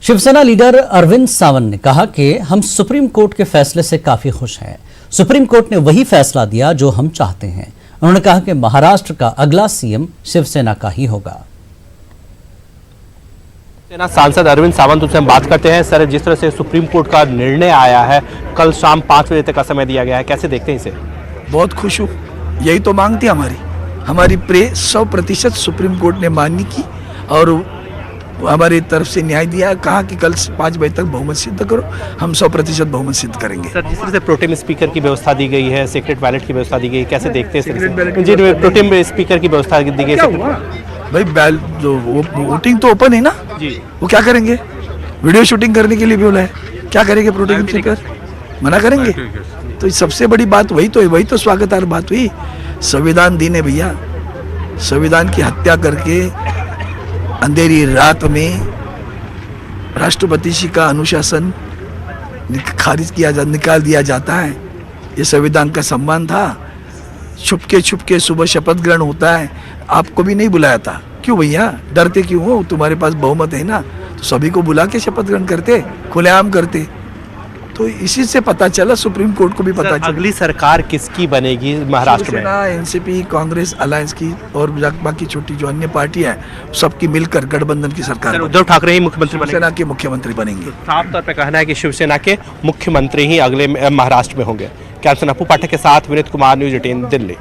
Shiv Sena leader Arvind Sawant ने कहा कि हम सुप्रीम कोर्ट के फैसले से काफी खुश हैं। सुप्रीम कोर्ट ने वही फैसला दिया जो हम चाहते हैं। उन्होंने कहा कि महाराष्ट्र का अगला सीएम शिवसेना का ही होगा। सेना सांसद अरविंद सावंत उनसे हम बात करते हैं। सर, जिस तरह से सुप्रीम कोर्ट का निर्णय आया है, कल शाम 5 बजे तक का समय दिया गया है, कैसे देखते हैं इसे? बहुत खुश हूँ। यही तो मांग थी हमारी प्रे 100% सुप्रीम कोर्ट ने मान्य की और हमारी तरफ से न्याय दिया। कहा कि कल 5 बजे तक बहुमत सिद्ध करो, हम 100% बहुमत सिद्ध करेंगे। सर, जिस तरह से प्रोटेम स्पीकर की व्यवस्था दी गई है, सीक्रेट बैलेट की व्यवस्था दी गई है, कैसे देखते हैं? जी, प्रोटेम स्पीकर की व्यवस्था दी गई है भाई, जो वोटिंग तो ओपन है ना जी, वो क्या करेंगे? वीडियो शूटिंग करने के लिए भी बोला है, क्या करेंगे? प्रोटेम स्पीकर मना करेंगे? तो सबसे बड़ी बात वही तो स्वागतार्ह बात हुई। संविधान दिन है भैया, संविधान की हत्या करके अंधेरी रात में राष्ट्रपति जी का अनुशासन निकाल दिया जाता है। ये संविधान का सम्मान था। छुपके सुबह शपथ ग्रहण होता है। आपको भी नहीं बुलाया था, क्यों भैया? डरते क्यों हो? तुम्हारे पास बहुमत है ना, तो सभी को बुला के शपथ ग्रहण करते, खुलेआम करते। तो इसी से पता चला, सुप्रीम कोर्ट को भी पता चला। अगली सरकार किसकी बनेगी महाराष्ट्र में? एनसीपी, कांग्रेस अलायंस की और बाकी छोटी जो अन्य पार्टियां हैं, सबकी मिलकर गठबंधन की सरकार। उद्धव ठाकरे ही मुख्यमंत्री बनेंगे? शिवसेना के मुख्यमंत्री बनेंगे। साफ तौर पे कहना है कि शिवसेना के मुख्यमंत्री ही अगले महाराष्ट्र में होंगे। कैमरा पर्सन अपू पाठक के साथ विनीत कुमार, न्यूज़ 18 दिल्ली।